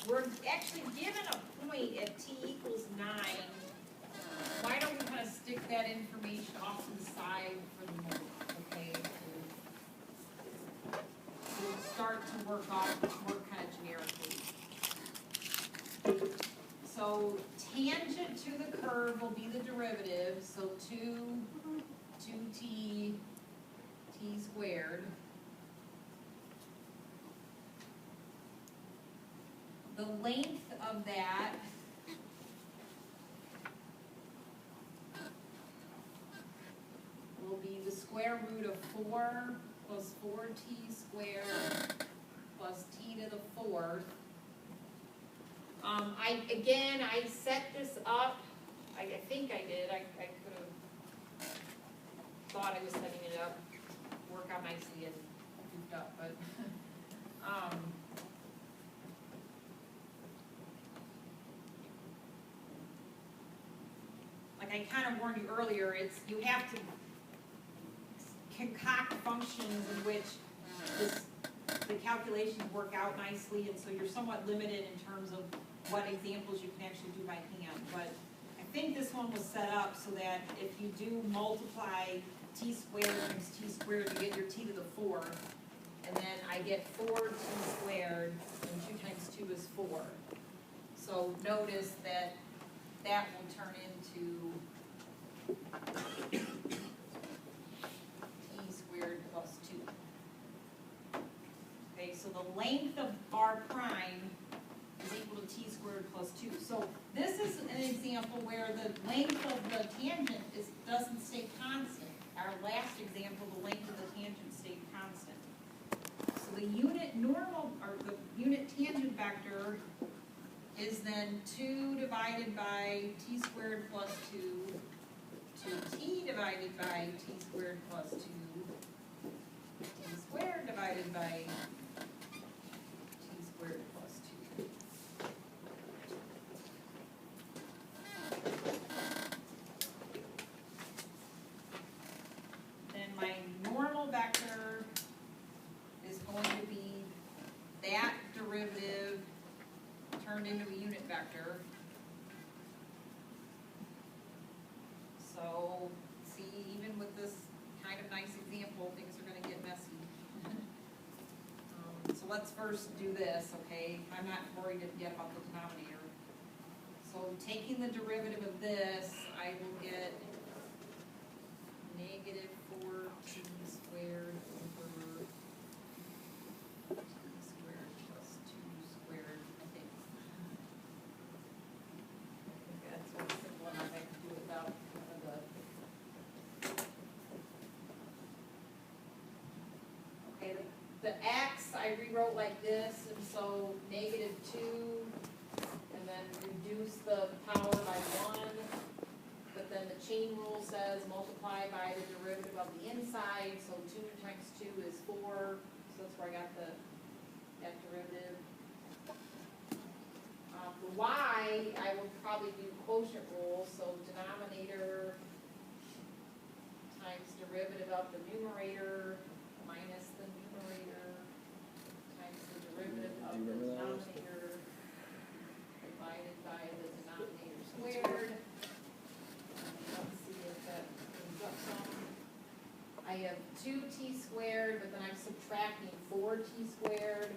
we're actually given a point at t equals 9. Why don't we kind of stick that information off to the side for the moment, okay? We'll start to work kind of generically. So tangent to the curve will be the derivative, so 2t squared. The length of that will be the square root of 4 plus 4t squared plus t to the 4th. I set this up, I think I did, I could have thought I was setting it up, work out nicely and goofed up, but, like I kind of warned you earlier, you have to concoct functions in which the calculations work out nicely, and so you're somewhat limited in terms of what examples you can actually do by hand. But I think this one was set up so that if you do multiply t squared times t squared, you get your t to the 4th, and then I get 4t squared, and 2 times 2 is 4. So notice that that will turn into t squared plus 2. Okay, so the length of r prime is equal to t squared plus 2. So this is an example where the length of the tangent doesn't stay constant. Our last example, the length of the tangent stayed constant. So the unit normal, or the unit tangent vector is then 2 divided by t squared plus 2 to t divided by t squared plus 2, t squared divided by t squared plus 2. Then my normal vector is going to be that derivative turned into a unit vector. So, see, even with this kind of nice example, things are going to get messy. So let's first do this, okay? I'm not worried yet about the denominator. So taking the derivative of this, I will get negative 4t squared over t squared plus 2 squared, I think. That's one simple enough I can do without one of the. Okay, the x I rewrote like this, and so negative 2, and then reduce the power by 1. But then the chain rule says multiply by the derivative of the inside, so 2 times 2 is 4, so that's where I got that derivative. The y, I would probably do quotient rule, so denominator times derivative of the numerator minus the numerator times the derivative of the denominator divided by the denominator squared. Let's see if that comes up some. I have 2t squared, but then I'm subtracting 4t squared.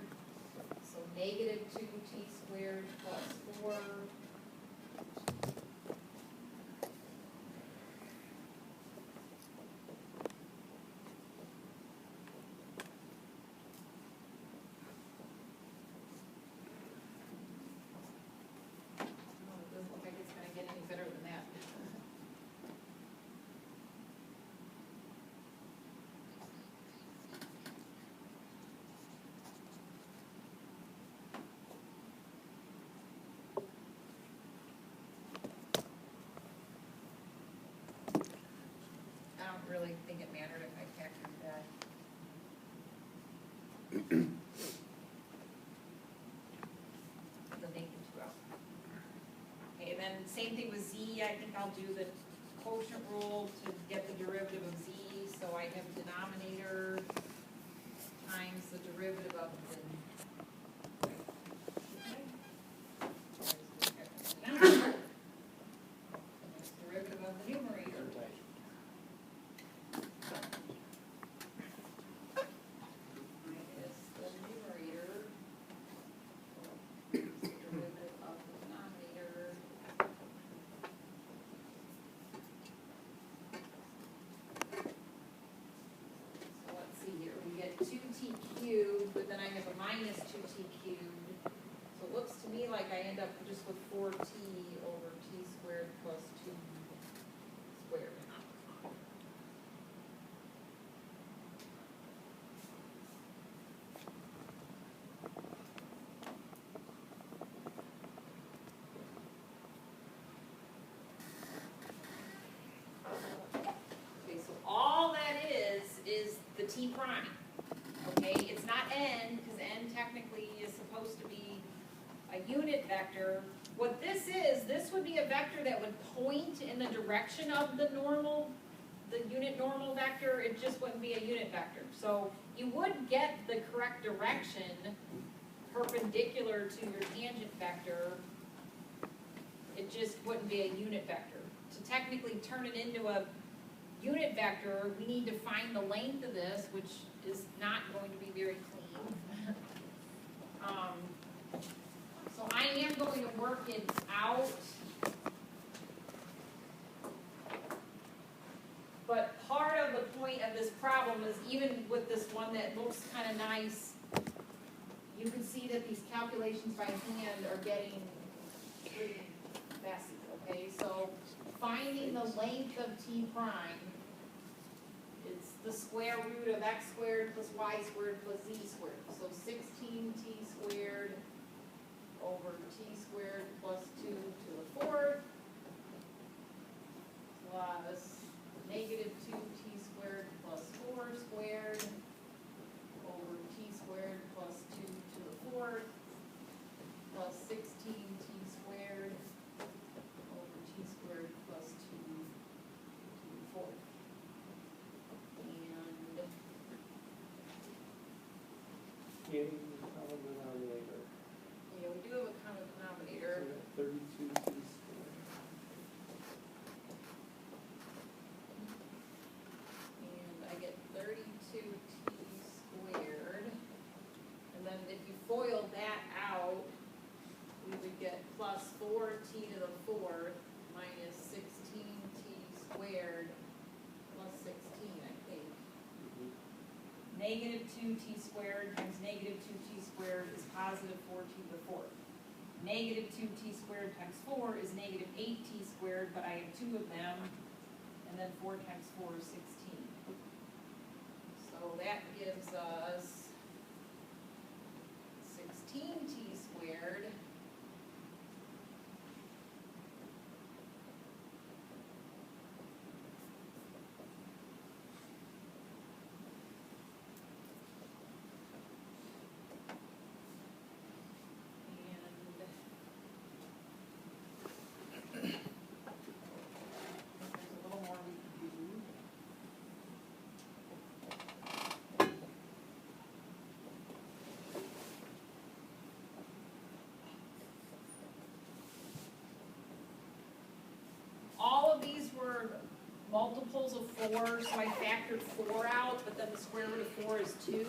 So negative 2t squared plus 4. It doesn't look like it's going to get any better than that. I don't really think it mattered if I factored that. The negative 2 out. Okay, and then same thing with z. I think I'll do the quotient rule to get the derivative of z. So I have denominator times the derivative of the prime, okay? It's not n, because n technically is supposed to be a unit vector. What this would be a vector that would point in the direction of the normal, the unit normal vector. It just wouldn't be a unit vector. So you would get the correct direction perpendicular to your tangent vector. It just wouldn't be a unit vector. To technically turn it into a unit vector, we need to find the length of this, which is not going to be very clean. So I am going to work it out. But part of the point of this problem is, even with this one that looks kind of nice, you can see that these calculations by hand are getting pretty messy, okay? So finding the length of t prime, it's the square root of x squared plus y squared plus z squared. So 16t squared over t squared plus 2 to the 4th plus negative 2t squared plus 4 squared over t squared plus 2 to the 4th plus 16t squared over t squared plus 2 to the 4th. In the common denominator. Yeah, we do have a common denominator. So 32t squared. And I get 32t squared. And then if you FOIL that out, we would get plus 4t to the 4th minus 16t squared plus 16, I think. Negative 2t squared times negative 2t squared is positive 4t to the 4th. Negative 2t squared times 4 is negative 8t squared, but I have two of them, and then 4 times 4 is 16. So that gives us 16t squared multiples of 4, so I factored 4 out, but then the square root of 4 is 2.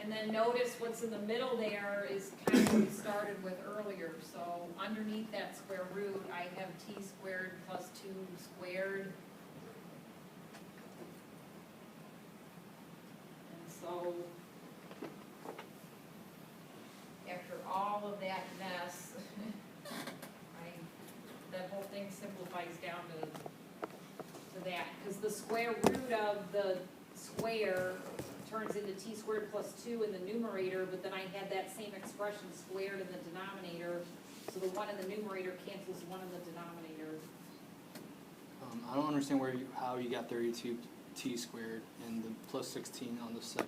And then notice what's in the middle there is kind of what we started with earlier. So underneath that square root, I have t squared plus 2 squared. And so after all of that mess, that whole thing simplifies down to that, because the square root of the square turns into t squared plus 2 in the numerator, but then I had that same expression squared in the denominator, so the 1 in the numerator cancels 1 in the denominator. I don't understand how you got 32t squared and the plus 16 on the second